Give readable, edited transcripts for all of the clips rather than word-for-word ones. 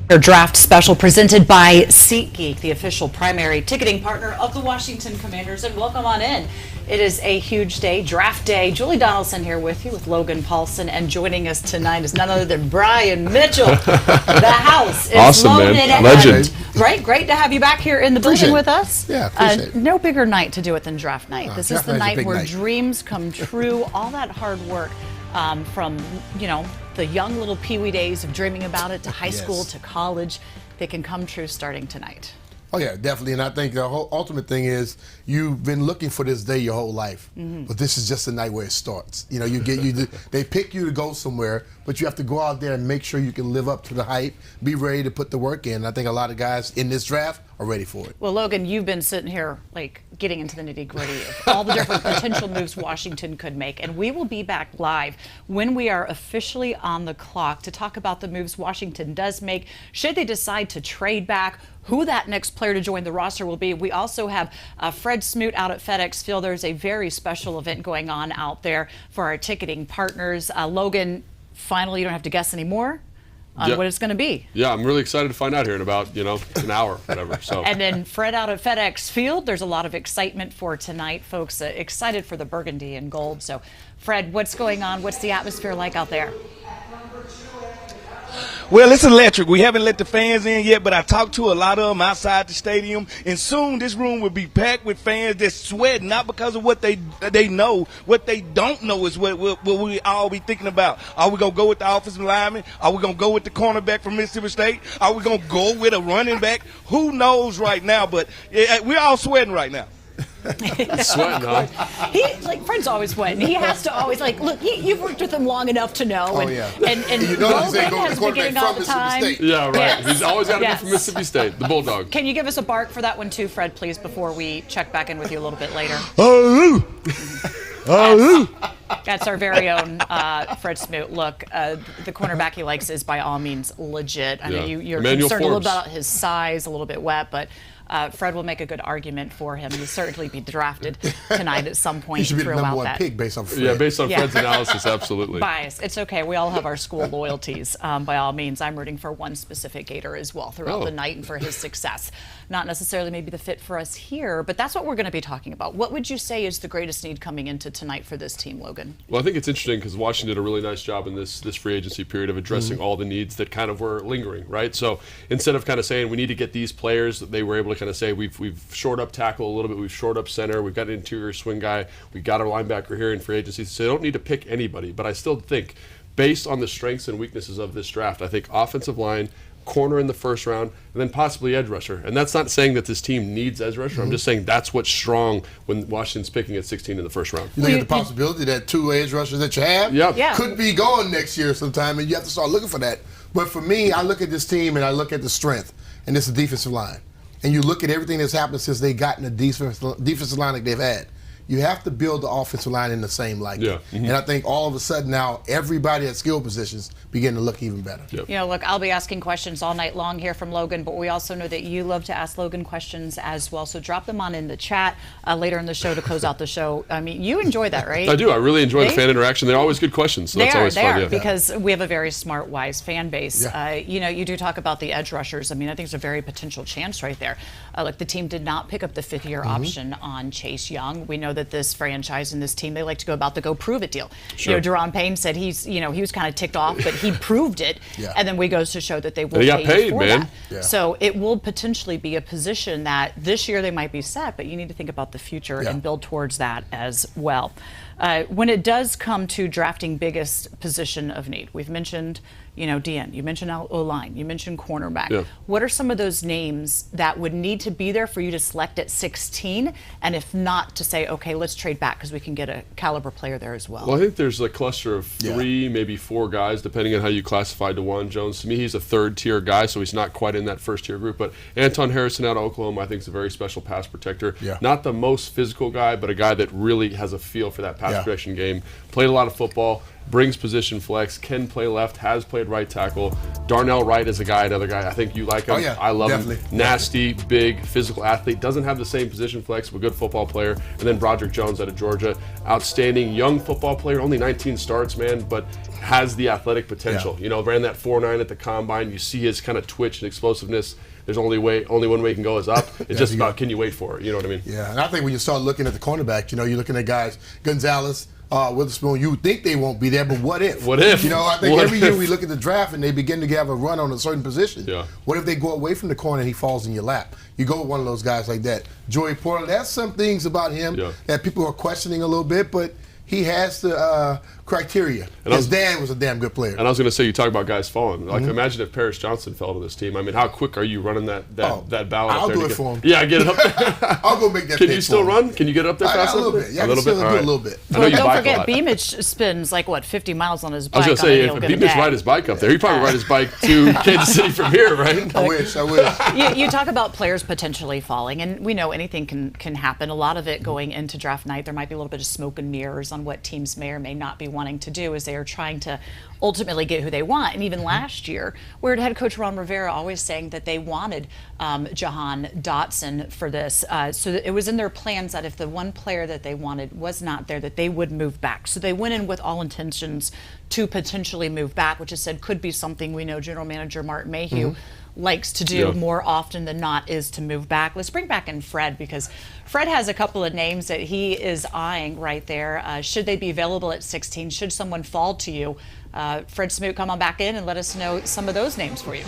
Our draft special presented by SeatGeek, the official primary ticketing partner of the Washington Commanders. And welcome on in. It is a huge day, draft day. Julie Donaldson here with you with Logan Paulson, and joining us tonight is none other than Brian Mitchell. The house is awesome, loaded man. and Legend. Right, great to have you back here in the building with us. Yeah, appreciate it. No bigger night to do it than draft night. This is the night where night. dreams come true. All that hard work from, the young little peewee days of dreaming about it to high school to college, they can come true starting tonight. Oh yeah, definitely. And I think the whole ultimate thing is you've been looking for this day your whole life, but this is just the night where it starts. They pick you to go somewhere, but you have to go out there and make sure you can live up to the hype, be ready to put the work in. I think a lot of guys in this draft are ready for it. Well, Logan, you've been sitting here getting into the nitty-gritty of all the different potential moves Washington could make, and we will be back live when we are officially on the clock to talk about the moves Washington does make, should they decide to trade back, who that next player to join the roster will be. We also have Fred Smoot out at FedEx Field. There's a very special event going on out there for our ticketing partners. Logan, finally, you don't have to guess anymore on what it's going to be. Yeah, I'm really excited to find out here in about, an hour, whatever. So. And then Fred out at FedEx Field. There's a lot of excitement for tonight, folks. Excited for the burgundy and gold. So, Fred, what's going on? What's the atmosphere like out there? Well, it's electric. We haven't let the fans in yet, but I talked to a lot of them outside the stadium, and soon this room will be packed with fans that's sweating, not because of what they know. What they don't know is what we all be thinking about. Are we going to go with the offensive lineman? Are we going to go with the cornerback from Mississippi State? Are we going to go with a running back? Who knows right now, but we're all sweating right now. Sweating, huh? Fred's always sweating. He has to always look. You've worked with him long enough to know. Oh, and, yeah. And you know Logan has been getting all the time. State. Yeah, right. Yes. He's always got to Yes. be from Mississippi State, the Bulldog. Can you give us a bark for that one too, Fred, please, before we check back in with you a little bit later? That's our very own Fred Smoot. Look, the cornerback he likes is by all means legit. I know you're Emmanuel concerned a little Forbes. about his size, a little bit wet, but Fred will make a good argument for him. He'll certainly be drafted tonight at some point. He should be the number one that. pick based on Fred. Yeah, based on Fred's analysis, absolutely. Bias. It's okay. We all have our school loyalties. By all means, I'm rooting for one specific Gator as well throughout the night and for his success. Not necessarily maybe the fit for us here, but that's what we're going to be talking about. What would you say is the greatest need coming into tonight for this team, Logan? Well, I think it's interesting because Washington did a really nice job in this free agency period of addressing all the needs that kind of were lingering, right? So instead of kind of saying we need to get these players, they were able to kind of say we've shored up tackle a little bit, we've shored up center, we've got an interior swing guy, we got our linebacker here in free agency. So they don't need to pick anybody, but I still think based on the strengths and weaknesses of this draft, I think offensive line, corner in the first round, and then possibly edge rusher. And that's not saying that this team needs edge rusher. I'm just saying that's what's strong when Washington's picking at 16 in the first round. You look at the possibility that two edge rushers that you have could be gone next year sometime, and you have to start looking for that. But for me, I look at this team and I look at the strength, and it's the defensive line. And you look at everything that's happened since they got in the defensive line that they've had. You have to build the offensive line in the same light. Yeah. And I think all of a sudden now everybody at skill positions begin to look even better. Yep. Look, I'll be asking questions all night long here from Logan, but we also know that you love to ask Logan questions as well. So drop them on in the chat later in the show to close out the show. I mean, you enjoy that, right? I do. I really enjoy the fan interaction. They're always good questions. So that's always fun. They are, because we have a very smart, wise fan base. Yeah. You do talk about the edge rushers. I mean, I think it's a very potential chance right there. Look, the team did not pick up the fifth-year option on Chase Young. We know that this franchise and this team, they like to go about the go prove it deal. Sure. Deron Payne said he was kind of ticked off, but he proved it. And then we goes to show that they will got pay paid, for man. that. Yeah. So it will potentially be a position that this year they might be set, but you need to think about the future and build towards that as well. When it does come to drafting biggest position of need, we've mentioned, DN, you mentioned O-line, you mentioned cornerback. Yeah. What are some of those names that would need to be there for you to select at 16? And if not, to say, okay, let's trade back because we can get a caliber player there as well. Well, I think there's a cluster of 3, maybe 4 guys, depending on how you classify DeJuan Jones. To me, he's a third-tier guy, so he's not quite in that first-tier group. But Anton Harrison out of Oklahoma, I think, is a very special pass protector. Yeah. Not the most physical guy, but a guy that really has a feel for that pass protection game. Played a lot of football. brings position flex, can play left, has played right tackle. Darnell Wright is another guy. I think you like him. Oh, yeah, I love definitely. him. Nasty, big, physical athlete. Doesn't have the same position flex, but a good football player. And then Broderick Jones out of Georgia. Outstanding young football player. Only 19 starts, man, but has the athletic potential. Yeah. You know, ran that 4.9 at the combine. You see his kind of twitch and explosiveness. There's only one way he can go is up. It's just about can you wait for it? You know what I mean? Yeah, and I think when you start looking at the cornerback, you know, you're looking at guys, Gonzalez, Witherspoon, you would think they won't be there, but what if? What if? You know, I think every year we look at the draft and they begin to have a run on a certain position. Yeah. What if they go away from the corner and he falls in your lap? You go with one of those guys like that. Joey Porter, there's some things about him that people are questioning a little bit, but he has the criteria. And his dad was a damn good player. And I was going to say, you talk about guys falling. Like, imagine if Paris Johnson fell to this team. I mean, how quick are you running that ballot up there? I'll do it for him. Yeah, get it up there. I'll go make that. Can you still run? Can you get it up there fast? A little bit. Yeah, a little bit. Do a little bit. I know you don't bike forget, a lot. Beamish spins like 50 miles on his I bike. was going to say, if Beamish ride his bike up there, he'd probably ride his bike to Kansas City from here, right? I wish. You talk about players potentially falling, and we know anything can happen. A lot of it going into draft night, there might be a little bit of smoke and mirrors on what teams may or may not be wanting to do as they are trying to ultimately get who they want. And even last year, we heard head coach Ron Rivera always saying that they wanted Jahan Dotson for this. So that it was in their plans that if the one player that they wanted was not there, that they would move back. So they went in with all intentions to potentially move back, which is said could be something we know General Manager Martin Mayhew likes to do more often than not, is to move back. Let's bring back in Fred, because Fred has a couple of names that he is eyeing right there. Should they be available at 16? Should someone fall to you? Fred Smoot, come on back in and let us know some of those names for you.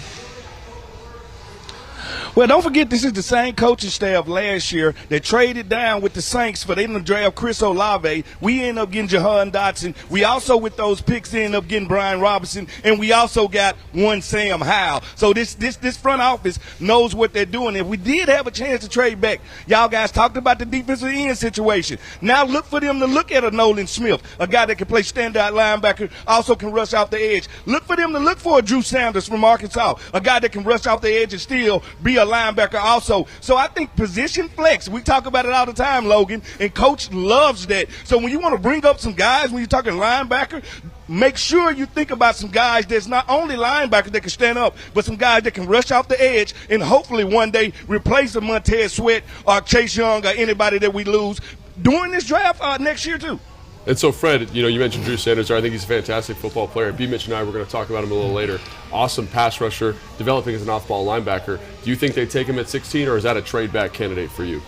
Well, don't forget, this is the same coaching staff last year that traded down with the Saints for them to draft Chris Olave. We ended up getting Jahan Dotson. We also, with those picks, ended up getting Brian Robinson, and we also got one Sam Howell. So this front office knows what they're doing. If we did have a chance to trade back, y'all guys talked about the defensive end situation. Now look for them to look at a Nolan Smith, a guy that can play standout linebacker, also can rush off the edge. Look for them to look for a Drew Sanders from Arkansas, a guy that can rush off the edge and still be a linebacker also. So I think position flex, we talk about it all the time, Logan, and coach loves that. So when you want to bring up some guys, when you're talking linebacker, make sure you think about some guys that's not only linebackers that can stand up, but some guys that can rush off the edge and hopefully one day replace a Montez Sweat or Chase Young or anybody that we lose during this draft next year too. And so, Fred, you mentioned Drew Sanders. I think he's a fantastic football player. B. Mitch and I were going to talk about him a little later. Awesome pass rusher, developing as an off-ball linebacker. Do you think they take him at 16, or is that a trade-back candidate for you?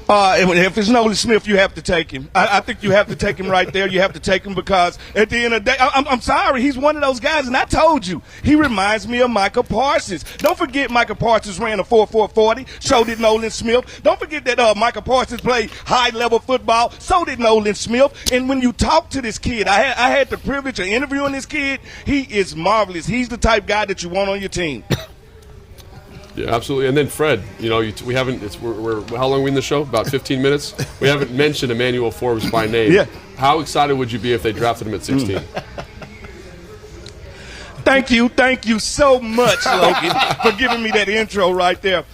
If it's Nolan Smith, you have to take him. I think you have to take him right there. You have to take him because at the end of the day, I'm sorry, he's one of those guys, and I told you, he reminds me of Micah Parsons. Don't forget Micah Parsons ran a 4.40, so did Nolan Smith. Don't forget that Micah Parsons played high-level football, so did Nolan Smith. And when you talk to this kid, I had the privilege of interviewing this kid. He is marvelous. He's the type guy that you want on your team. Yeah, absolutely. And then Fred, we haven't. We're how long are we in the show? About 15 minutes. We haven't mentioned Emmanuel Forbes by name. Yeah. How excited would you be if they drafted him at 16? Thank you so much, Logan, for giving me that intro right there.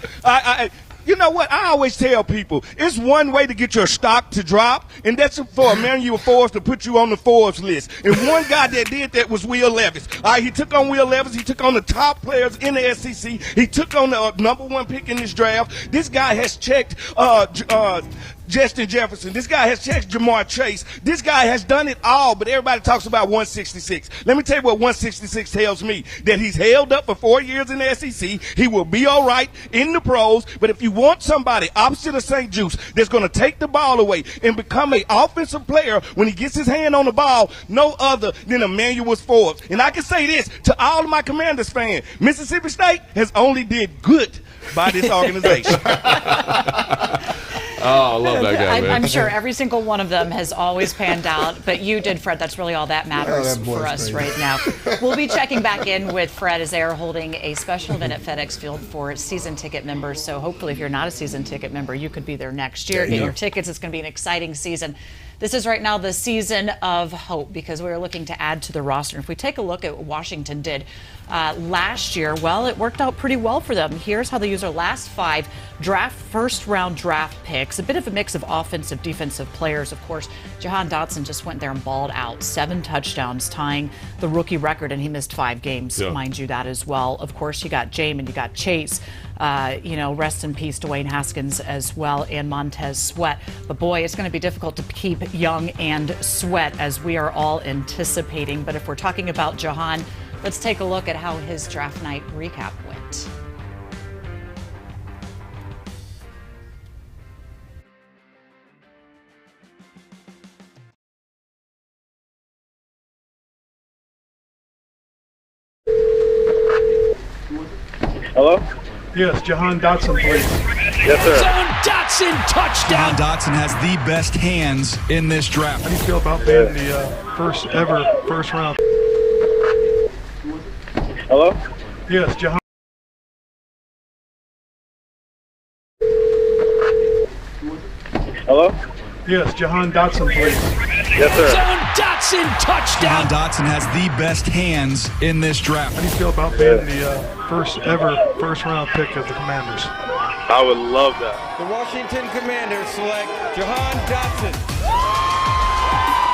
You know what? I always tell people, it's one way to get your stock to drop, and that's for Emmanuel Forbes to put you on the Forbes list. And one guy that did that was Will Levis. He took on Will Levis. He took on the top players in the SEC. He took on the number one pick in this draft. This guy has checked Justin Jefferson. This guy has checked Jamar Chase. This guy has done it all, but everybody talks about 166. Let me tell you what 166 tells me, that he's held up for 4 years in the SEC. He will be all right in the pros, but if you want somebody opposite of St. Juice that's going to take the ball away and become an offensive player when he gets his hand on the ball, no other than Emmanuel Forbes. And I can say this to all of my Commanders fans, Mississippi State has only did good by this organization. Oh, I love that guy, man. I'm sure every single one of them has always panned out, but you did, Fred. That's really all that matters for us right now. We'll be checking back in with Fred as they are holding a special event at FedEx Field for season ticket members. So hopefully if you're not a season ticket member, you could be there next year. Get your tickets. It's going to be an exciting season. This is right now the season of hope because we're looking to add to the roster. If we take a look at what Washington did last year, well, it worked out pretty well for them. Here's how they use their last 5 first-round draft picks. A bit of a mix of offensive, defensive players. Of course, Jahan Dotson just went there and balled out. 7 touchdowns, tying the rookie record, and he missed 5 games, mind you, that as well. Of course, you got Jamin, you got Chase. Rest in peace to Dwayne Haskins as well, and Montez Sweat. But boy, it's going to be difficult to keep Young and Sweat as we are all anticipating. But if we're talking about Jahan, let's take a look at how his draft night recap went. Hello? Yes, Jahan Dotson, please. Yes, sir. Jahan Dotson, touchdown! Jahan Dotson has the best hands in this draft. How do you feel about being the first round? Hello? Yes, Jahan. Hello? Yes, Jahan Dotson, please. Yes, sir. Jahan Dotson, touchdown! Jahan Dotson has the best hands in this draft. How do you feel about being the first round pick of the Commanders? I would love that. The Washington Commanders select Jahan Dotson.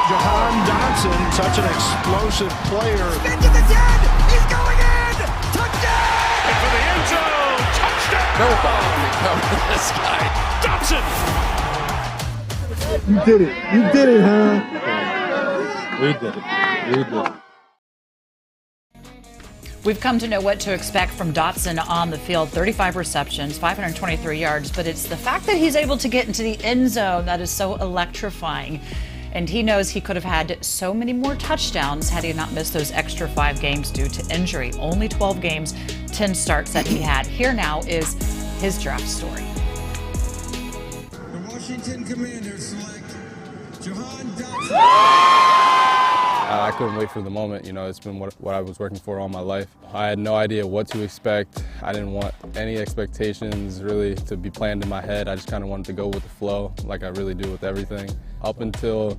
Jahan Dotson, such an explosive player. Spin to the 10. He's going in. Touchdown! And for the end zone. Touchdown! Nobody covered this guy. Dotson! You did it. You did it, huh? We did it. We did it. We've come to know what to expect from Dotson on the field. 35 receptions, 523 yards, but it's the fact that he's able to get into the end zone that is so electrifying. And he knows he could have had so many more touchdowns had he not missed those extra 5 games due to injury. Only 12 games, 10 starts that he had. Here now is his draft story. The Washington Commanders select Jahan Dotson. I couldn't wait for the moment. It's been what I was working for all my life. I had no idea what to expect. I didn't want any expectations really to be planned in my head. I just kind of wanted to go with the flow like I really do with everything. Up until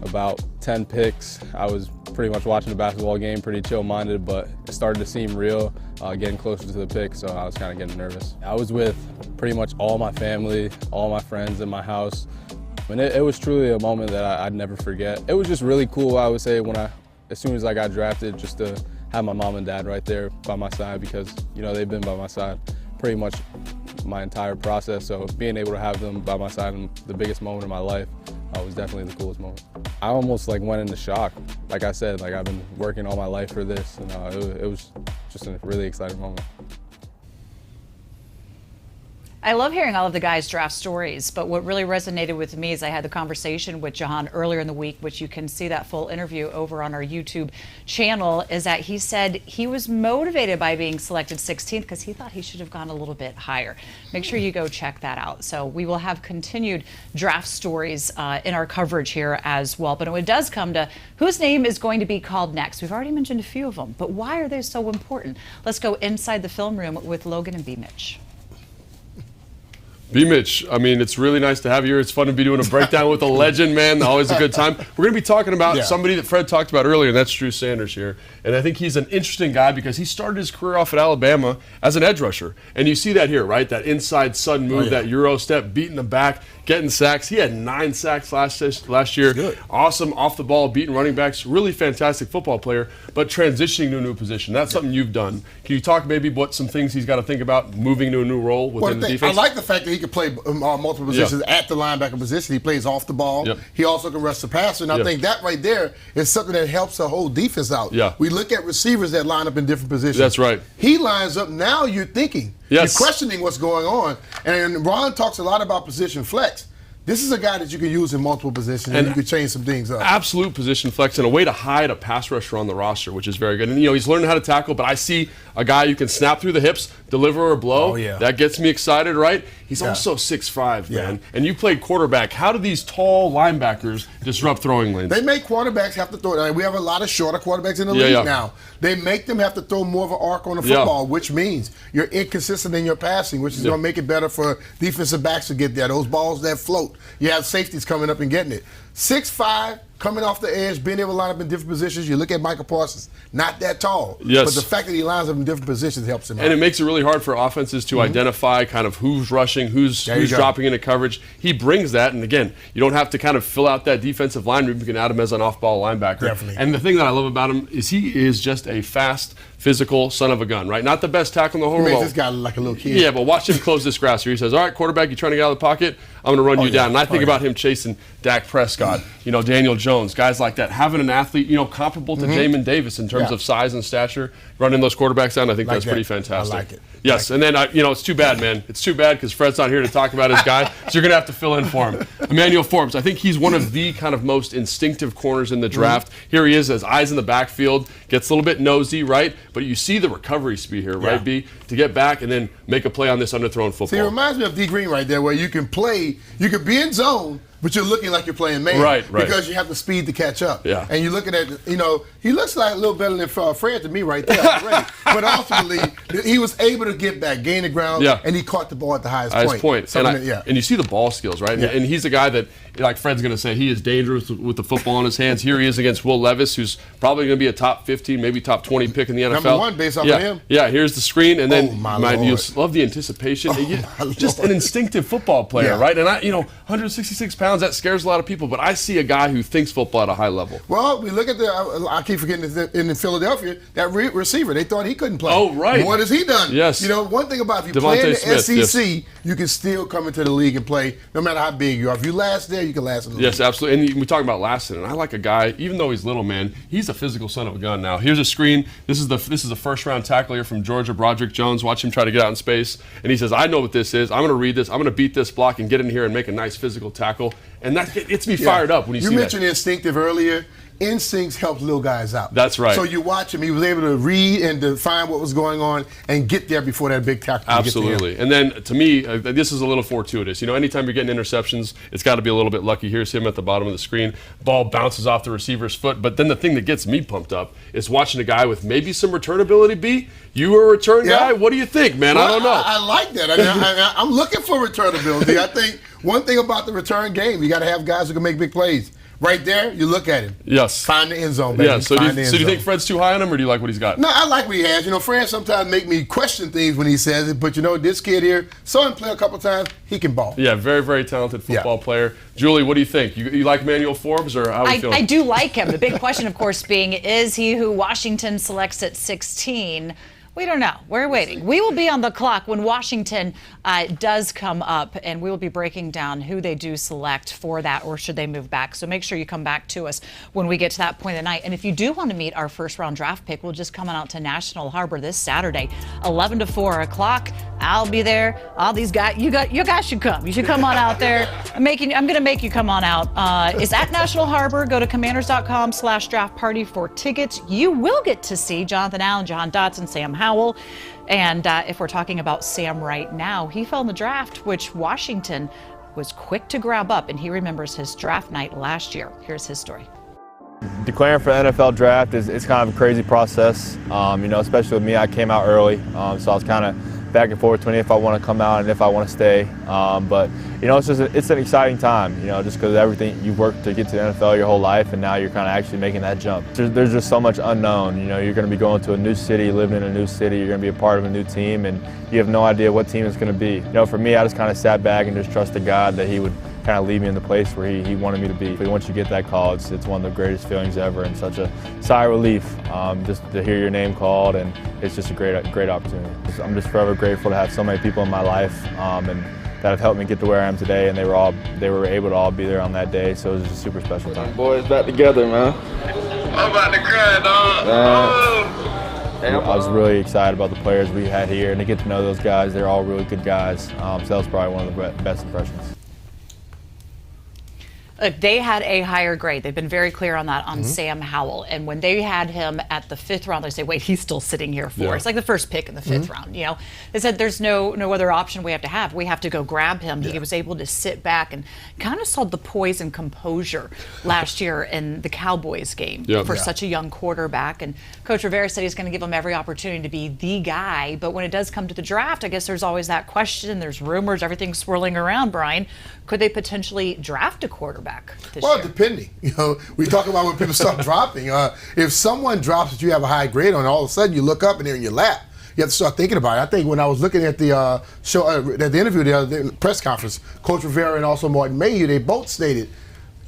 about 10 picks, I was pretty much watching the basketball game, pretty chill-minded, but it started to seem real, getting closer to the pick, so I was kind of getting nervous. I was with pretty much all my family, all my friends in my house. And it was truly a moment that I'd never forget. It was just really cool, I would say, as soon as I got drafted, just to have my mom and dad right there by my side because, they've been by my side pretty much my entire process. So being able to have them by my side in the biggest moment of my life was definitely the coolest moment. I almost went into shock. Like I said, I've been working all my life for this, and it was just a really exciting moment. I love hearing all of the guys' draft stories, but what really resonated with me is I had the conversation with Jahan earlier in the week, which you can see that full interview over on our YouTube channel, is that he said he was motivated by being selected 16th because he thought he should have gone a little bit higher. Make sure you go check that out. So we will have continued draft stories in our coverage here as well. But when it does come to whose name is going to be called next, we've already mentioned a few of them, but why are they so important? Let's go inside the film room with Logan and B. Mitch. B-Mitch, it's really nice to have you here. It's fun to be doing a breakdown with a legend, man. Always a good time. We're going to be talking about somebody that Fred talked about earlier, and that's Drew Sanders here. And I think he's an interesting guy because he started his career off at Alabama as an edge rusher. And you see that here, right? That inside sudden move, that Euro step, beating the back, getting sacks. He had 9 sacks last year. Good. Awesome off the ball, beating running backs. Really fantastic football player, but transitioning to a new position. That's something you've done. Can you talk maybe what some things he's got to think about moving to a new role within the defense? I like the fact that he can play multiple positions at the linebacker position. He plays off the ball. He also can rush the passer. And I think that right there is something that helps the whole defense out. We look at receivers that line up in different positions. That's right. He lines up, now you're thinking. You're questioning what's going on. And Ron talks a lot about position flex. This is a guy that you can use in multiple positions and you can change some things up. Absolute position flex and a way to hide a pass rusher on the roster, which is very good. And, he's learning how to tackle, but I see a guy you can snap through the hips, deliver a blow. That gets me excited, right? He's also 6'5", man. And you played quarterback. How do these tall linebackers disrupt throwing lanes? They make quarterbacks have to throw. We have a lot of shorter quarterbacks in the league now. They make them have to throw more of an arc on the football, which means you're inconsistent in your passing, which is going to make it better for defensive backs to get there. Those balls that float. field. You have safeties coming up and getting it. 6'5", coming off the edge, being able to line up in different positions. You look at Michael Parsons, not that tall. Yes. But the fact that he lines up in different positions helps him out. And it makes it really hard for offenses to identify kind of who's rushing, who's dropping into coverage. He brings that, and again, you don't have to kind of fill out that defensive line room. You can add him as an off-ball linebacker. Definitely. And the thing that I love about him is he is just a fast, physical son of a gun, right? Not the best tackle in the whole world. He makes this guy look like a little kid. Yeah, but watch him close this grass here. He says, all right, quarterback, you trying to get out of the pocket? I'm going to run you down. And I think about him chasing Dak Prescott, Daniel Jones, guys like that. Having an athlete, comparable to Jamin Davis in terms of size and stature, running those quarterbacks down, I think that's pretty fantastic. I like it. Yes, and then, it's too bad, man. It's too bad because Fred's not here to talk about his guy, so you're going to have to fill in for him. Emmanuel Forbes, I think he's one of the kind of most instinctive corners in the draft. Here he is, has eyes in the backfield, gets a little bit nosy, right? But you see the recovery speed here, right, B? To get back and then make a play on this underthrown football. See, it reminds me of D. Green right there, where you can play, you could be in zone, but you're looking like you're playing man. Right. Because you have the speed to catch up. Yeah. And you're looking at, he looks like a little better than Fred to me right there already. But ultimately, he was able to get back, gain the ground, and he caught the ball at the highest point. And you see the ball skills, right? Yeah. And he's a guy that, like Fred's going to say, he is dangerous with the football in his hands. Here he is against Will Levis, who's probably going to be a top 15, maybe top 20 pick in the NFL. Number 1 based off of him. Yeah, here's the screen, and then you love the anticipation. Just an instinctive football player, right? And 166 pounds, that scares a lot of people, but I see a guy who thinks football at a high level. Well, we look at I keep forgetting in Philadelphia, that receiver, they thought he couldn't play. Oh, right. What has he done? Yes. One thing about if you play in the SEC, you can still come into the league and play no matter how big you are. If you last there, you can last in the league. Yes, absolutely. And we talk about lasting, and I like a guy, even though he's little, man, he's a physical son of a gun now. Here's a screen. This is a first-round tackle here from Georgia, Broderick Jones. Watch him try to get out in space. And he says, I know what this is. I'm going to read this. I'm going to beat this block and get in here and make a nice physical tackle. And that gets me fired up when you see that. You mentioned instinctive earlier. Instincts help little guys out. That's right. So you watch him. He was able to read and define what was going on and get there before that big tackle. Absolutely. And then, to me, this is a little fortuitous. Anytime you're getting interceptions, it's got to be a little bit lucky. Here's him at the bottom of the screen. Ball bounces off the receiver's foot. But then the thing that gets me pumped up is watching a guy with maybe some return ability, B. You are a return guy? What do you think, man? Well, I don't know. I like that. I'm looking for return ability. I think one thing about the return game, you got to have guys who can make big plays. Right there, you look at him. Yes. Find the end zone, baby. Yeah, so do you think Fred's too high on him, or do you like what he's got? No, I like what he has. Fred sometimes make me question things when he says it, but this kid here, saw him play a couple times, he can ball. Yeah, very, very talented football player. Julie, what do you think? You like Emmanuel Forbes, or how are you feeling? I do like him. The big question, of course, being, is he who Washington selects at 16? We don't know. We're waiting. We will be on the clock when Washington does come up, and we will be breaking down who they do select for that, or should they move back. So make sure you come back to us when we get to that point of the night. And if you do want to meet our first-round draft pick, we'll just come on out to National Harbor this Saturday, 11 to 4 o'clock. I'll be there. All these guys, you guys should come. You should come on out there. I'm going to make you come on out. It's at National Harbor. Go to commanders.com/draft party for tickets. You will get to see Jonathan Allen, Jahan Dotson, Sam Howell. And if we're talking about Sam right now, he fell in the draft, which Washington was quick to grab up, and he remembers his draft night last year. Here's his story. Declaring for the NFL draft is kind of a crazy process, especially with me. I came out early, so I was kind of back and forth between if I want to come out and if I want to stay. But it's an exciting time, just because everything you've worked to get to the NFL your whole life, and now you're kind of actually making that jump. There's just so much unknown. You're going to be going to a new city, living in a new city. You're going to be a part of a new team, and you have no idea what team it's going to be. For me, I just kind of sat back and just trusted God that He would kind of lead me in the place where he wanted me to be. But once you get that call, it's one of the greatest feelings ever, and such a sigh of relief just to hear your name called, and it's just a great opportunity. I'm just forever grateful to have so many people in my life and that have helped me get to where I am today, and they were able to all be there on that day, so it was just a super special time. Boys back together, man. I'm about to cry, dog. I was really excited about the players we had here, and to get to know those guys. They're all really good guys, so that was probably one of the best impressions. They had a higher grade. They've been very clear on that on Sam Howell. And when they had him at the 5th round, they say, wait, he's still sitting here for us. Like the first pick in the 5th round, you know. They said there's no other option we have to have. We have to go grab him. He was able to sit back and kind of saw the poise and composure last year in the Cowboys game for such a young quarterback. And Coach Rivera said he's going to give him every opportunity to be the guy. But when it does come to the draft, I guess there's always that question. There's rumors, everything's swirling around, Brian. Could they potentially draft a quarterback this year? Depending. You know, we talk about when people start dropping. If someone drops that you have a high grade on, all of a sudden you look up and they're in your lap. You have to start thinking about it. I think when I was looking at the show, at the interview, the press conference, Coach Rivera and also Martin Mayhew, they both stated,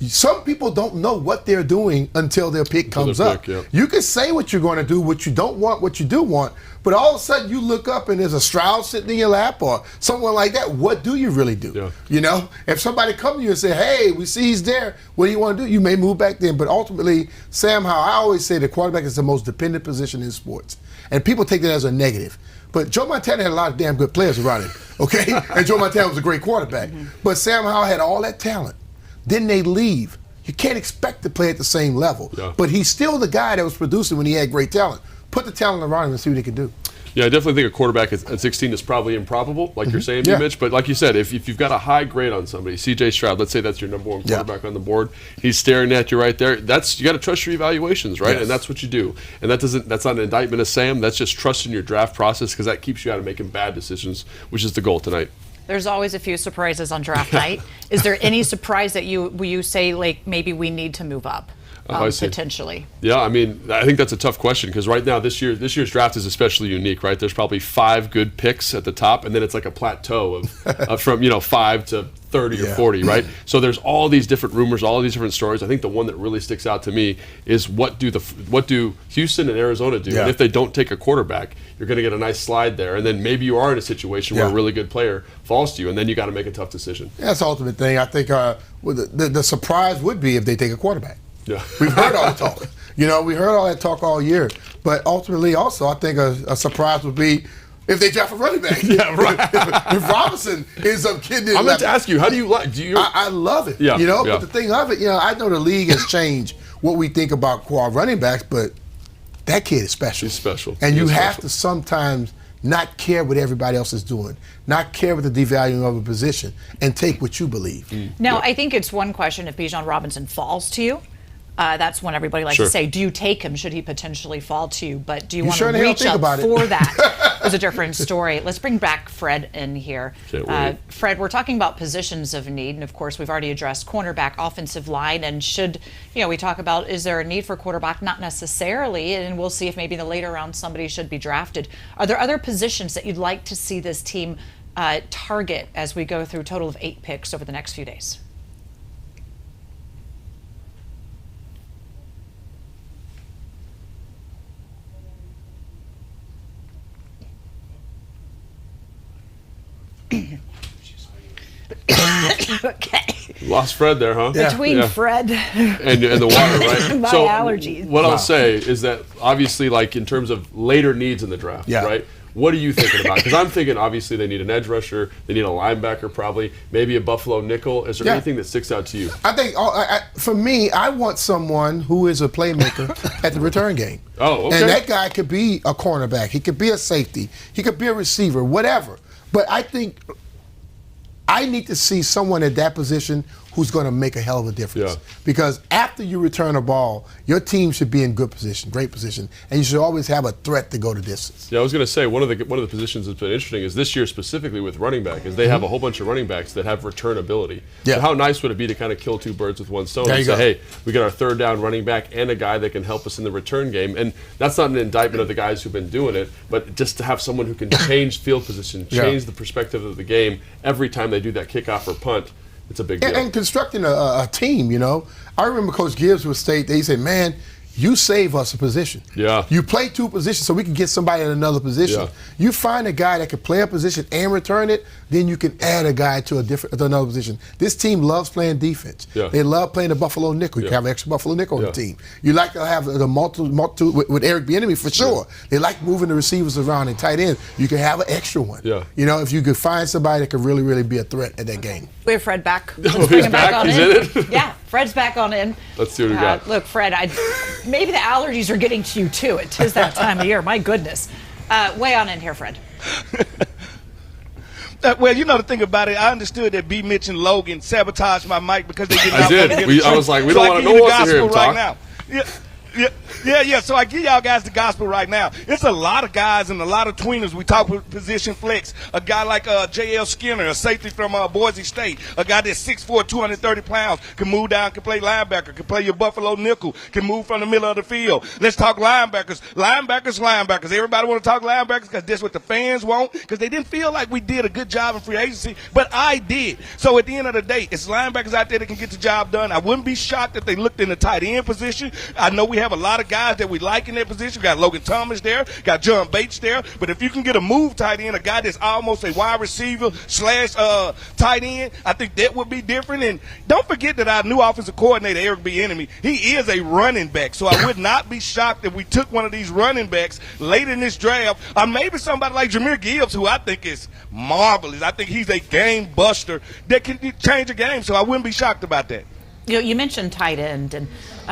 some people don't know what they're doing until their pick comes up. You can say what you're going to do, what you don't want, what you do want, but all of a sudden you look up and there's a Stroud sitting in your lap or someone like that. What do you really do? You know, if somebody comes to you and say, hey, we see he's there, what do you want to do? You may move back then, but ultimately, Sam Howell, I always say the quarterback is the most dependent position in sports, and people take that as a negative. But Joe Montana had a lot of damn good players around him, okay? And Joe Montana was a great quarterback. But Sam Howell had all that talent. Then they leave. You can't expect to play at the same level. But he's still the guy that was producing when he had great talent. Put the talent around him and see what he can do. Yeah, I definitely think a quarterback at 16 is probably improbable, like you're saying, Mitch. But like you said, if you've got a high grade on somebody, C.J. Stroud, let's say that's your number one quarterback on the board, he's staring at you right there. You got to trust your evaluations, right? And that's what you do. And that's not an indictment of Sam. That's just trusting your draft process, because that keeps you out of making bad decisions, which is the goal tonight. There's always a few surprises on draft night. Is there any surprise that you say, like, maybe we need to move up? Potentially. Yeah, I mean, I think that's a tough question, because right now this year's draft is especially unique, right? There's probably 5 good picks at the top, and then it's like a plateau of from 5 to 30 or 40, right? So there's all these different rumors, all these different stories. I think the one that really sticks out to me is what do Houston and Arizona do? And if they don't take a quarterback, you're going to get a nice slide there, and then maybe you are in a situation where a really good player falls to you, and then you got to make a tough decision. That's the ultimate thing. I think the surprise would be if they take a quarterback. We've heard all the talk. You know, we heard all that talk all year. But ultimately, also, I think a surprise would be if they draft a running back. If Robinson ends up getting it. I'm going to ask you, how do you like? I love it. You know, but the thing of it, I know the league has changed what we think about running backs, but that kid is special. He's special. And you have to sometimes not care what everybody else is doing, not care with the devaluing of a position, and take what you believe. Now, I think it's one question if Bijan Robinson falls to you. That's when everybody likes to say, do you take him? Should he potentially fall to you? But do you want to reach up for that? It's a different story. Let's bring back Fred in here. Fred, we're talking about positions of need. And, of course, we've already addressed cornerback, offensive line. And we talk about, is there a need for quarterback? Not necessarily. And we'll see if maybe in the later round somebody should be drafted. Are there other positions that you'd like to see this team target as we go through a total of 8 picks over the next few days? Okay. Lost Fred there, huh? Between Fred and the water, right? My allergies. What I'll say is that obviously, like in terms of later needs in the draft, right? What are you thinking about? Because I'm thinking obviously they need an edge rusher, they need a linebacker probably, maybe a Buffalo nickel. Is there anything that sticks out to you? I think for me, I want someone who is a playmaker at the return game. Oh, okay. And that guy could be a cornerback, he could be a safety, he could be a receiver, whatever. But I think I need to see someone at that position who's going to make a hell of a difference. Because after you return a ball, your team should be in good position, great position, and you should always have a threat to go the distance. Yeah, I was going to say one of the positions that's been interesting is this year specifically with running back is they have a whole bunch of running backs that have return ability. So how nice would it be to kind of kill 2 birds with one stone and say, hey, we got our 3rd down running back and a guy that can help us in the return game. And that's not an indictment of the guys who've been doing it, but just to have someone who can change field position, change the perspective of the game every time they do that kickoff or punt. It's a big deal. And constructing a team, I remember Coach Gibbs would state, he said, man, you save us a position. Yeah. You play 2 positions so we can get somebody in another position. Yeah. You find a guy that can play a position and return it, then you can add a guy to another position. This team loves playing defense. Yeah. They love playing the Buffalo nickel. You can have an extra Buffalo nickel on the team. You like to have the multitude with Eric Bieniemy for sure. Yeah. They like moving the receivers around and tight end. You can have an extra one. Yeah. You know, if you could find somebody that could really, really be a threat at that game. We have Fred back. Let's bring him back on in. it? Yeah, Fred's back on in. Let's see what we got. Look, Fred, maybe the allergies are getting to you too. It is that time of year. My goodness. Way on in here, Fred. Well, you know the thing about it, I understood that B. Mitch and Logan sabotaged my mic because they didn't. I did. I was like, we don't want to know what to hear him talk. Now. Yeah. So I give y'all guys the gospel right now. It's a lot of guys and a lot of tweeners. We talk with position flex. A guy like J.L. Skinner, a safety from Boise State. A guy that's 6'4", 230 pounds, can move down, can play linebacker, can play your Buffalo nickel, can move from the middle of the field. Let's talk linebackers. Linebackers. Everybody want to talk linebackers because that's what the fans want, because they didn't feel like we did a good job in free agency, but I did. So at the end of the day, it's linebackers out there that can get the job done. I wouldn't be shocked if they looked in the tight end position. I know we have a lot of guys that we like in that position. We got Logan Thomas there, got John Bates there. But if you can get a move tight end, a guy that's almost a wide receiver / tight end, I think that would be different. And don't forget that our new offensive coordinator, Eric Bieniemy, he is a running back. So I would not be shocked if we took one of these running backs late in this draft, or maybe somebody like Jahmyr Gibbs, who I think is marvelous. I think he's a game buster that can change a game. So I wouldn't be shocked about that. You mentioned tight end, and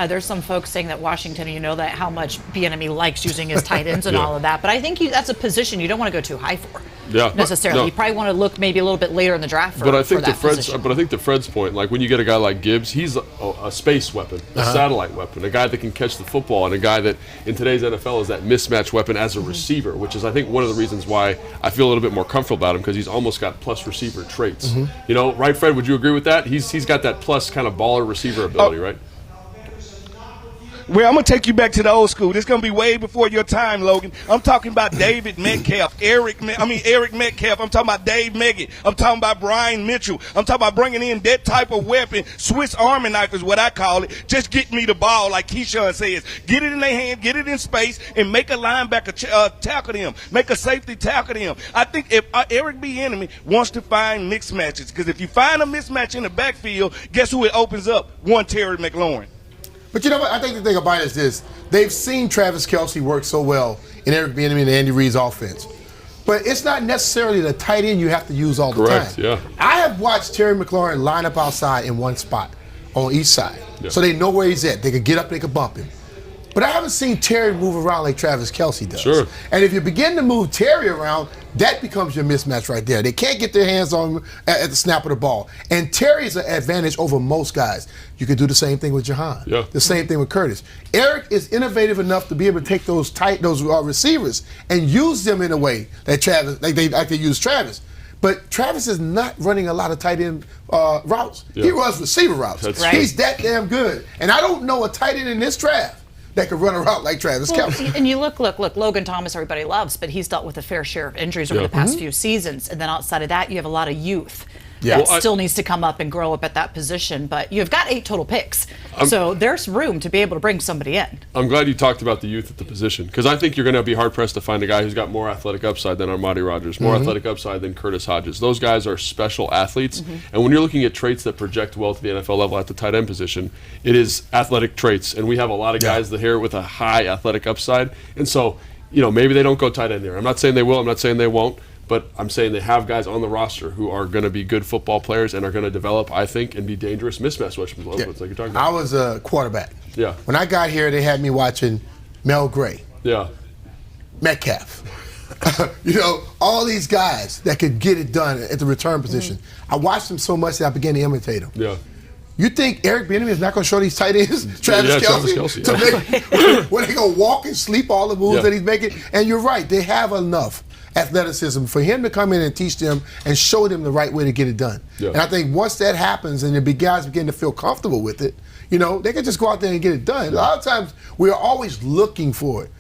there's some folks saying that Washington, that how much Bieniemy likes using his tight ends and all of that. But I think that's a position you don't want to go too high for. Necessarily. You probably want to look maybe a little bit later in the draft for, I think that position. But I think to Fred's point, like when you get a guy like Gibbs, he's a space weapon, a satellite weapon, a guy that can catch the football, and a guy that in today's NFL is that mismatch weapon as a receiver, which is I think one of the reasons why I feel a little bit more comfortable about him, because he's almost got plus receiver traits. Right, Fred? Would you agree with that? He's got that plus kind of baller receiver ability, right? Well, I'm going to take you back to the old school. This is going to be way before your time, Logan. I'm talking about David Metcalf, Eric Metcalf. I'm talking about Dave Meggett. I'm talking about Brian Mitchell. I'm talking about bringing in that type of weapon. Swiss Army knife is what I call it. Just get me the ball, like Keyshawn says. Get it in their hand, get it in space, and make a linebacker tackle them. Make a safety tackle them. I think if Eric Bieniemy wants to find mixed matches, because if you find a mismatch in the backfield, guess who it opens up? One Terry McLaurin. But you know what? I think the thing about it is this. They've seen Travis Kelce work so well in Eric Bieniemy and Andy Reid's offense. But it's not necessarily the tight end you have to use all the time. Yeah. I have watched Terry McLaurin line up outside in one spot on each side. Yeah. So they know where he's at. They could get up, they could bump him. But I haven't seen Terry move around like Travis Kelce does. Sure. And if you begin to move Terry around, that becomes your mismatch right there. They can't get their hands on him at the snap of the ball. And Terry's an advantage over most guys. You could do the same thing with Jahan. Yeah. The same thing with Curtis. Eric is innovative enough to be able to take those receivers and use them in a way that Travis, like they use Travis. But Travis is not running a lot of tight end routes. Yeah. He runs receiver routes. That's right. He's that damn good. And I don't know a tight end in this draft that could run a route like Travis Kelce. And you look, Logan Thomas everybody loves, but he's dealt with a fair share of injuries over the past few seasons. And then outside of that, you have a lot of youth that still needs to come up and grow up at that position. But you've got 8 total picks. So there's room to be able to bring somebody in. I'm glad you talked about the youth at the position, because I think you're going to be hard-pressed to find a guy who's got more athletic upside than Armani Rogers, more athletic upside than Curtis Hodges. Those guys are special athletes. And when you're looking at traits that project well to the NFL level at the tight end position, it is athletic traits. And we have a lot of guys that here with a high athletic upside. And so, maybe they don't go tight end there. I'm not saying they will. I'm not saying they won't. But I'm saying they have guys on the roster who are going to be good football players and are going to develop, I think, and be dangerous mismatch weapons, like you're talking about. I was a quarterback. Yeah. When I got here, they had me watching Mel Gray. Yeah. Metcalf. All these guys that could get it done at the return position. I watched them so much that I began to imitate them. Yeah. You think Eric Bieniemy is not going to show these tight ends Travis Kelce to make when they go walk and sleep all the moves that he's making? And you're right, they have enough athleticism for him to come in and teach them and show them the right way to get it done. Yeah. And I think once that happens and the big guys begin to feel comfortable with it, they can just go out there and get it done. Yeah. A lot of times we are always looking for it.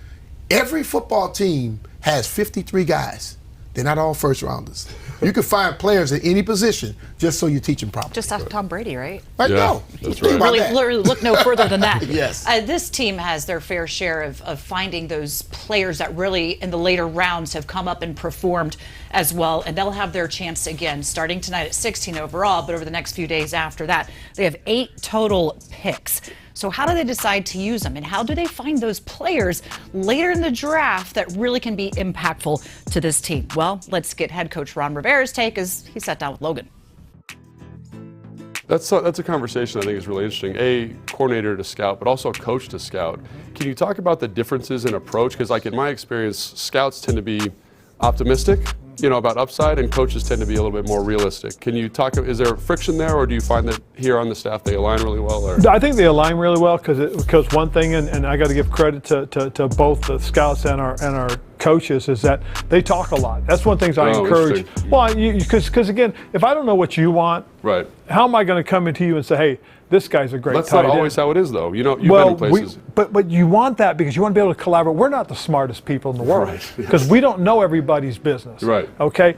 Every football team has 53 guys They're not all first rounders. You can find players at any position just so you teach them properly. Just ask Tom Brady, right? Right, yeah, no. That's right. Really look no further than that. Yes. This team has their fair share of finding those players that really in the later rounds have come up and performed as well, and they'll have their chance again starting tonight at 16 overall, but over the next few days after that. They have 8 total picks. So how do they decide to use them, and how do they find those players later in the draft that really can be impactful to this team? Well, let's get head coach Ron Rivera's take as he sat down with Logan. That's a conversation I think is really interesting. A coordinator to scout, but also a coach to scout. Can you talk about the differences in approach? Because like in my experience, scouts tend to be optimistic, about upside, and coaches tend to be a little bit more realistic. Can you talk, is there friction there, or do you find that here on the staff they align really well? Or? I think they align really well because one thing, and I got to give credit to both the scouts and our coaches, is that they talk a lot. That's one of the things I encourage. Well, because again, if I don't know what you want, right, how am I going to come into you and say, hey, this guy's a great tight end? That's not always how it is, though. You've been in places. But you want that because you want to be able to collaborate. We're not the smartest people in the world because we don't know everybody's business. Right. Okay.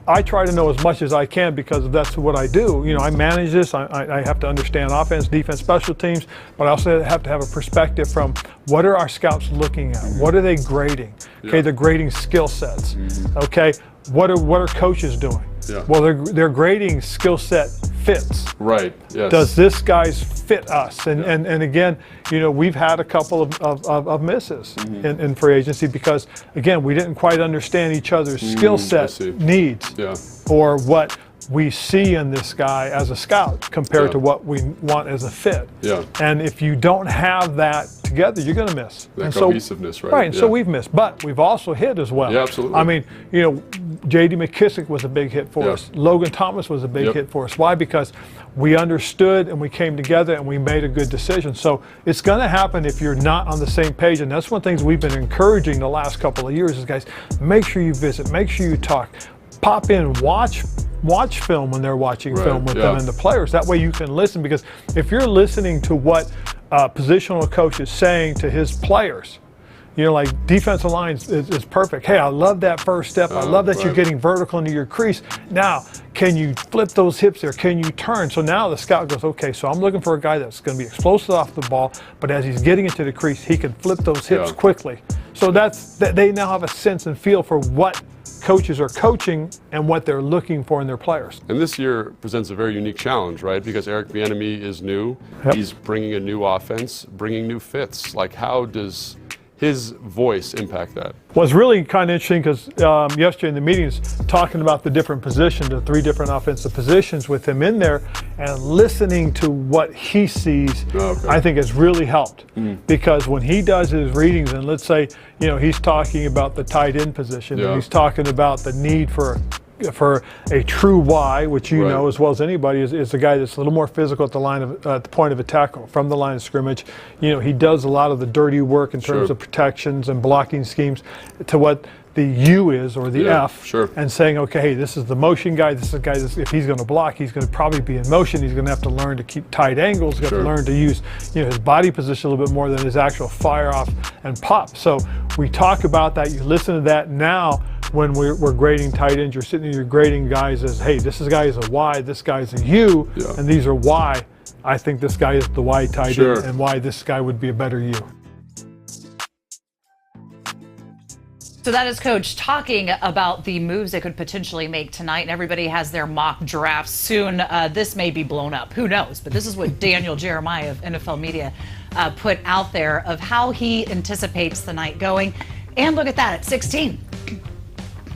I try to know as much as I can because that's what I do. I manage this. I have to understand offense, defense, special teams, but I also have to have a perspective from what are our scouts looking at? What are they grading? Okay, they're grading skill sets. Okay, what are coaches doing? Yeah. Well, they're grading skill set fits. Right. Yes. Does this guy's fit us? And again, we've had a couple of misses in free agency because again, we didn't quite understand each other's skill set needs or what we see in this guy as a scout compared to what we want as a fit. Yeah. And if you don't have that together, you're going to miss. That cohesiveness, right? Right. And so we've missed, but we've also hit as well. Yeah, absolutely. I mean, J.D. McKissick was a big hit for us. Logan Thomas was a big hit for us. Why? Because we understood and we came together and we made a good decision. So it's going to happen if you're not on the same page. And that's one of the things we've been encouraging the last couple of years is, guys, make sure you visit, make sure you talk, pop in, watch film when they're watching film with them and the players. That way you can listen, because if you're listening to what positional coach is saying to his players, like defensive line is perfect. Hey, I love that first step. I love that you're getting vertical into your crease. Now, can you flip those hips there? Can you turn? So now the scout goes, okay, so I'm looking for a guy that's going to be explosive off the ball, but as he's getting into the crease, he can flip those hips quickly. So they now have a sense and feel for what coaches are coaching and what they're looking for in their players. And this year presents a very unique challenge, right? Because Eric Bieniemy is new. He's bringing a new offense, bringing new fits. Like, how does his voice impact that? Well, it's really kind of interesting because yesterday in the meetings, talking about the different positions, the 3 different offensive positions with him in there, and listening to what he sees, I think has really helped. Because when he does his readings, and let's say, he's talking about the tight end position, and he's talking about the need for a true Y, which you know as well as anybody, is the guy that's a little more physical at the point of attack from the line of scrimmage. He does a lot of the dirty work in terms of protections and blocking schemes to what the U is, or the F, and saying, okay, hey, this is the motion guy. This is the guy if he's going to block, he's going to probably be in motion. He's going to have to learn to keep tight angles. He's going to learn to use his body position a little bit more than his actual fire off and pop. So we talk about that. You listen to that now. When we're grading tight ends, you're sitting there, you're grading guys as, hey, this guy is a Y, this guy's a U, and these are Y. I think this guy is the Y tight end, and why this guy would be a better U. So that is Coach talking about the moves they could potentially make tonight, and everybody has their mock drafts soon. This may be blown up. Who knows? But this is what Daniel Jeremiah of NFL Media put out there of how he anticipates the night going. And look at that, at 16.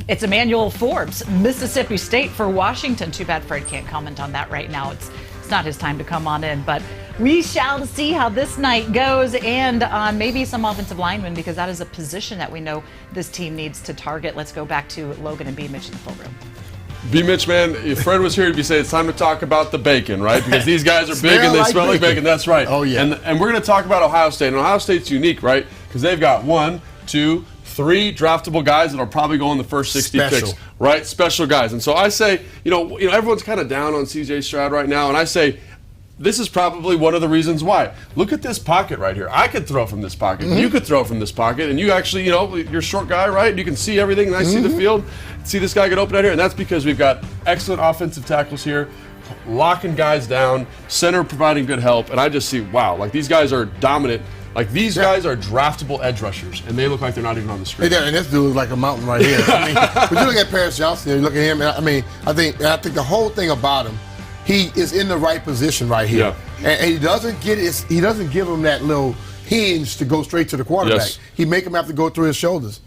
It's Emmanuel Forbes, Mississippi State for Washington. Too bad Fred can't comment on that right now. It's not his time to come on in, but we shall see how this night goes, and on maybe some offensive linemen, because that is a position that we know this team needs to target. Let's go back to Logan and B. Mitch in the full room. B. Mitch, man, if Fred was here, he'd be saying it's time to talk about the bacon, right? Because these guys are big and they smell like bacon. That's right. Oh, yeah. And we're going to talk about Ohio State. And Ohio State's unique, right? Because they've got 1, 2, 3 draftable guys that'll probably go in the first 60 picks, right? Special guys. And so I say, everyone's kind of down on C.J. Stroud right now, and I say this is probably one of the reasons why. Look at this pocket right here. I could throw from this pocket. You could throw from this pocket, and you actually, you're a short guy, right? You can see everything, and I see the field. See this guy get open out here, and that's because we've got excellent offensive tackles here, locking guys down, center providing good help, and I just see, wow, like these guys are dominant. Like these guys are draftable edge rushers, and they look like they're not even on the screen. And this dude is like a mountain right here. I mean, but you look at Paris Johnson, you look at him. I mean, I think the whole thing about him, he is in the right position right here, and he doesn't get he doesn't give him that little hinge to go straight to the quarterback. Yes. He make him have to go through his shoulders.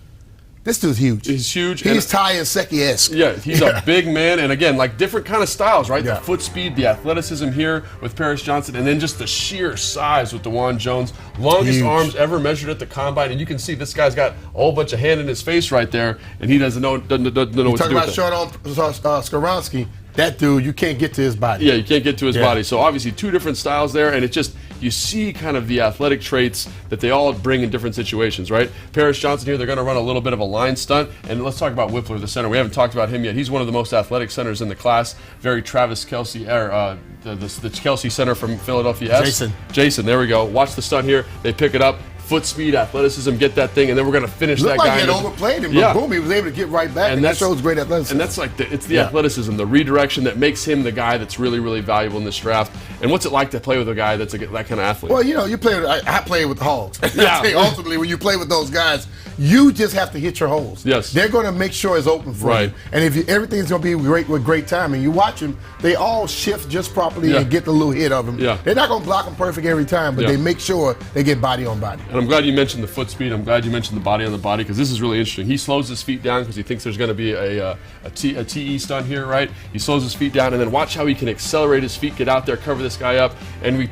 This dude's huge. He's huge. He's Ty and Secchi-esque. Yeah, he's a big man, and again, like different kind of styles, right? The foot speed, the athleticism here with Paris Johnson, and then just the sheer size with Jahan Jones. Longest arms ever measured at the combine, and you can see this guy's got a whole bunch of hand in his face right there, and he doesn't know what to do with it. Talking about short on Skoronski, that dude, you can't get to his body. Yeah, you can't get to his body. So obviously two different styles there, and it just, you see kind of the athletic traits that they all bring in different situations, right? Paris Johnson here, they're going to run a little bit of a line stunt, and let's talk about Whippler, the center. We haven't talked about him yet. He's one of the most athletic centers in the class. Very Travis Kelce, the Kelce center from Philadelphia. Jason, there we go. Watch the stunt here. They pick it up. Foot speed, athleticism, get that thing, and then we're going to finish that guy. Looked like he had overplayed him, but boom, he was able to get right back, and that shows great athleticism. And that's like, it's the athleticism, the redirection that makes him the guy that's really, really valuable in this draft. And what's it like to play with a guy that's that kind of athlete? Well, you play with, I play with the Hogs. Ultimately, when you play with those guys, you just have to hit your holes. Yes. They're going to make sure it's open for you. And if everything's going to be great with great timing, you watch them, they all shift just properly and get the little hit of them. They're not going to block them perfect every time, but they make sure they get body on body. And I'm glad you mentioned the foot speed. I'm glad you mentioned the body on the body, because this is really interesting. He slows his feet down because he thinks there's going to be a TE stunt here, right? He slows his feet down, and then watch how he can accelerate his feet, get out there, cover this guy up, and we,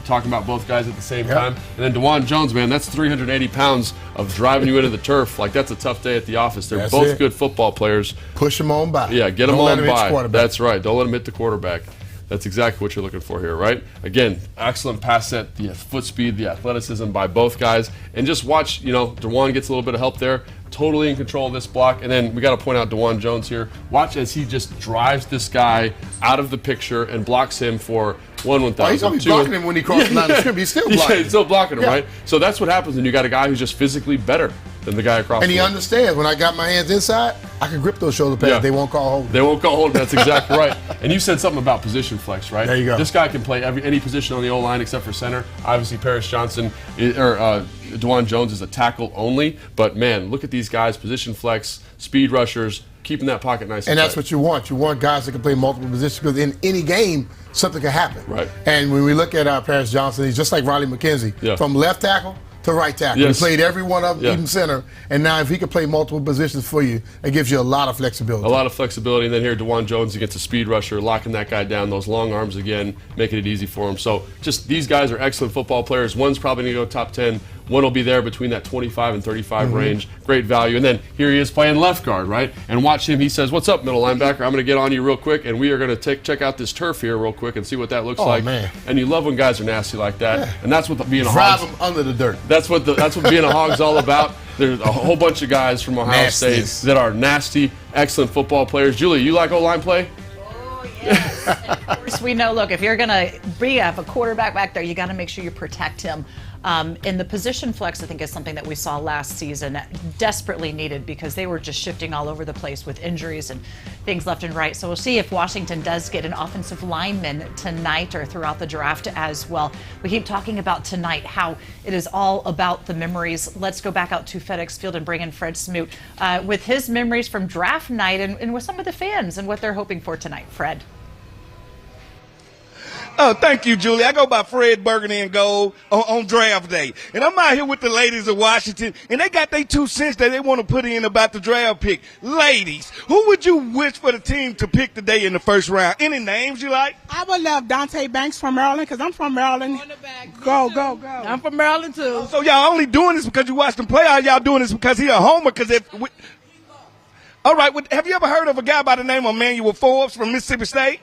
talking about both guys at the same time. And then Jahan Jones, man, that's 380 pounds of driving you into the turf. Like, that's a tough day at the office. They're both good football players. Push them on by. Yeah, get them on by. That's right. Don't let them hit the quarterback. That's exactly what you're looking for here, right? Again, excellent pass set, the foot speed, the athleticism by both guys. And just watch, Jahan gets a little bit of help there. Totally in control of this block. And then we got to point out Jahan Jones here. Watch as he just drives this guy out of the picture and blocks him for 1,000. He's going to be blocking him when he crosses the line of scrimmage. He's still blocking him. He's still blocking him, right? So that's what happens when you got a guy who's just physically better than the guy across the line. And he understands, when I got my hands inside, I can grip those shoulder pads. They won't call holding. They won't call holding. That's exactly right. And you said something about position flex, right? There you go. This guy can play any position on the O-line except for center. Obviously, Paris Johnson or Jahan Jones is a tackle only. But, man, look at these guys, position flex, speed rushers, keeping that pocket nice and that's what you want. You want guys that can play multiple positions, because in any game, something can happen. Right. And when we look at Paris Johnson, he's just like Riley McKenzie. From left tackle to right tackle. He played every one of them, even center. And now if he can play multiple positions for you, it gives you a lot of flexibility. A lot of flexibility. And then here, Jahan Jones against a speed rusher, locking that guy down, those long arms again, making it easy for him. So just these guys are excellent football players. One's probably going to go top 10. One will be there between that 25 and 35 range. Great value. And then here he is playing left guard, right? And watch him. He says, "What's up, middle linebacker? I'm going to get on you real quick, and we are going to check out this turf here real quick and see what that looks like." Man. And you love when guys are nasty like that. And that's what being a Hog. Hog. Drive them under the dirt. That's what being a Hog's all about. There's a whole bunch of guys from Ohio State that are nasty, excellent football players. Julie, you like O-line play? Yes. And of course, we know, look, if you're going to have a quarterback back there, you got to make sure you protect him. And the position flex, I think, is something that we saw last season desperately needed, because they were just shifting all over the place with injuries and things left and right. So we'll see if Washington does get an offensive lineman tonight or throughout the draft as well. We keep talking about tonight, how it is all about the memories. Let's go back out to FedEx Field and bring in Fred Smoot with his memories from draft night and with some of the fans and what they're hoping for tonight. Fred. Oh, thank you, Julie. I go by Fred Burgundy and Gold on draft day. And I'm out here with the ladies of Washington, and they got their 2 cents that they want to put in about the draft pick. Ladies, who would you wish for the team to pick today in the first round? Any names you like? I would love Dante Banks from Maryland, because I'm from Maryland. Go. I'm from Maryland, too. So y'all only doing this because you watched him play, or y'all doing this because he a homer? All right, have you ever heard of a guy by the name of Emmanuel Forbes from Mississippi State?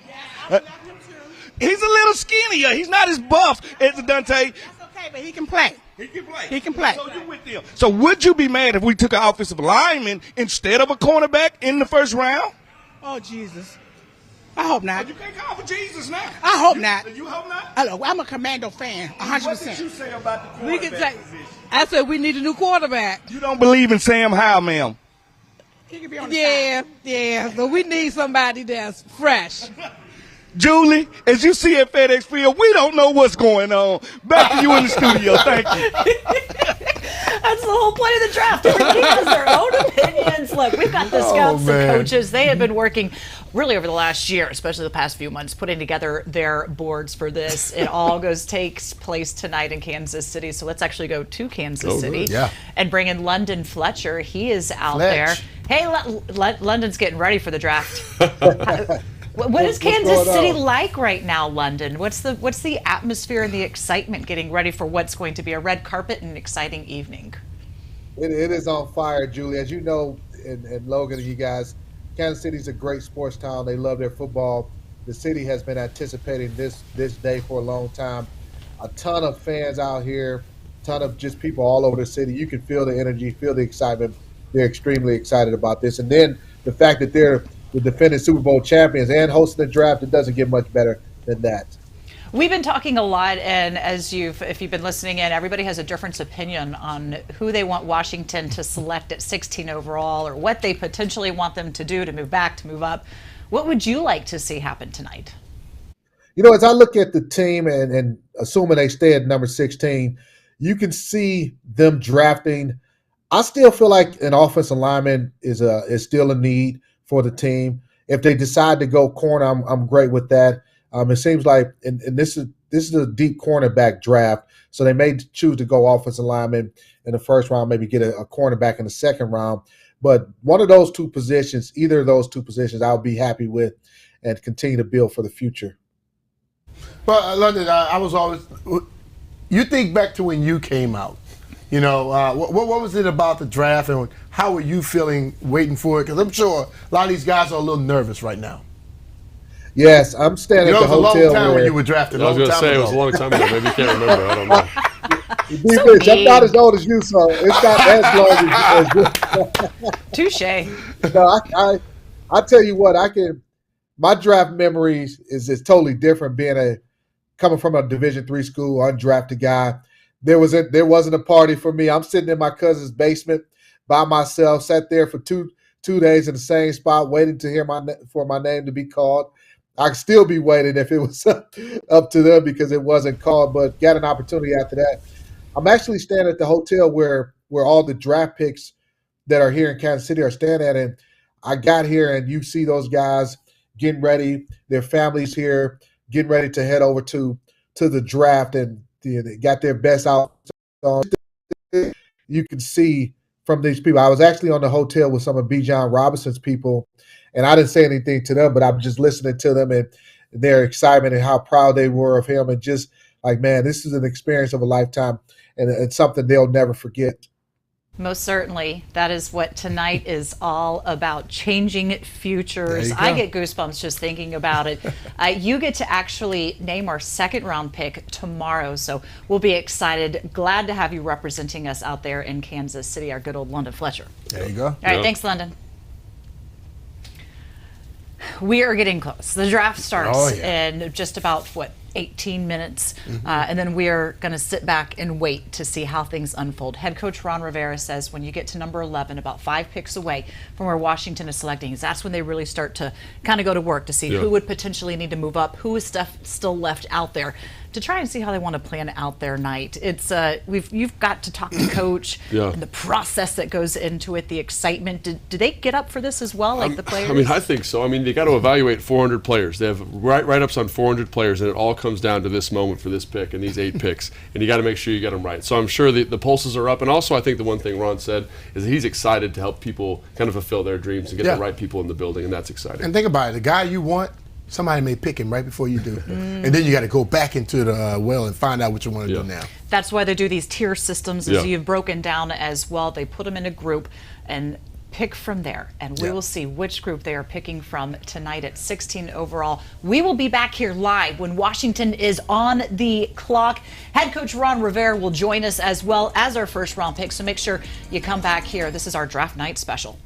Yeah, he's a little skinnier. He's not as buff as Dante. That's okay, but he can play. He can play. So you with them. So would you be mad if we took an offensive lineman instead of a cornerback in the first round? Oh, Jesus. I hope not. You can't call for Jesus now. I hope not. You hope not? I'm a Commando fan, 100%. What did you say about the quarterback position? I said we need a new quarterback. You don't believe in Sam Howell, ma'am? He can be on the side. But we need somebody that's fresh. Julie, as you see at FedEx Field, we don't know what's going on. Back to you in the studio. Thank you. That's the whole point of the draft. Everybody has their own opinions. Look, we've got the scouts, the coaches. They have been working really over the last year, especially the past few months, putting together their boards for this. It all takes place tonight in Kansas City. So let's actually go to Kansas City and bring in London Fletcher. He is out there. Hey, London's getting ready for the draft. What is Kansas City like right now, London? What's the atmosphere and the excitement getting ready for what's going to be a red carpet and exciting evening? It is on fire, Julie. As you know, and Logan, you guys, Kansas City's a great sports town. They love their football. The city has been anticipating this day for a long time. A ton of fans out here, a ton of just people all over the city. You can feel the energy, feel the excitement. They're extremely excited about this. And then the fact that they're the defending Super Bowl champions and hosting the draft, it doesn't get much better than that. We've been talking a lot, and if you've been listening in, everybody has a different opinion on who they want Washington to select at 16 overall, or what they potentially want them to do to move back, to move up. What would you like to see happen tonight? You know, as I look at the team and assuming they stay at number 16, you can see them drafting. I still feel like an offensive lineman is still a need for the team. If they decide to go corner, I'm great with that. It seems like, and this is a deep cornerback draft, so they may choose to go offensive lineman in the first round, maybe get a cornerback in the second round. But one of those two positions, either of those two positions, I'll be happy with and continue to build for the future. Well, London, I was always – you think back to when you came out. You know, what was it about the draft, and how were you feeling waiting for it? Because I'm sure a lot of these guys are a little nervous right now. Yes, I'm standing at the hotel. It was a long time when you were drafted. I was going to say, it was a long time ago. Maybe you can't remember. I don't know. I'm not as old as you, so it's not as long as you. Touche. No, I tell you what, my draft memories is totally different coming from a Division III school, undrafted guy. There wasn't a party for me. I'm sitting in my cousin's basement by myself, sat there for two days in the same spot, waiting to hear for my name to be called. I'd still be waiting if it was up to them because it wasn't called, but got an opportunity after that. I'm actually staying at the hotel where all the draft picks that are here in Kansas City are staying at, and I got here and you see those guys getting ready, their families here, getting ready to head over to the draft, and they got their best out. You can see from these people. I was actually on the hotel with some of B. John Robinson's people, and I didn't say anything to them, but I'm just listening to them and their excitement and how proud they were of him, and just like, man, this is an experience of a lifetime, and it's something they'll never forget. Most certainly. That is what tonight is all about, changing futures. I get goosebumps just thinking about it. You get to actually name our second round pick tomorrow, so we'll be excited. Glad to have you representing us out there in Kansas City, our good old London Fletcher. There you go. All right, thanks, London. We are getting close. The draft starts in just about, 18 minutes, and then we are going to sit back and wait to see how things unfold. Head coach Ron Rivera says when you get to number 11, about 5 picks away from where Washington is selecting, that's when they really start to kind of go to work to see who would potentially need to move up, who is still left out there, to try and see how they want to plan out their night. It's you've got to talk to coach and the process that goes into it, the excitement. Do they get up for this as well, like the players? I mean, I think so. I mean, they got to evaluate 400 players. They have write-ups on 400 players, and it all comes down to this moment for this pick and these 8 picks, and you got to make sure you get them right. So I'm sure the pulses are up, and also I think the one thing Ron said is that he's excited to help people kind of fulfill their dreams and get the right people in the building, and that's exciting. And think about it, the guy you want, somebody may pick him right before you do. And then you got to go back into the well and find out what you want to do now. That's why they do these tier systems, as you've broken down as well. They put them in a group and pick from there, and we will see which group they are picking from tonight at 16 overall. We will be back here live when Washington is on the clock. Head coach Ron Rivera will join us as well as our first round pick, so make sure you come back here. This is our draft night special.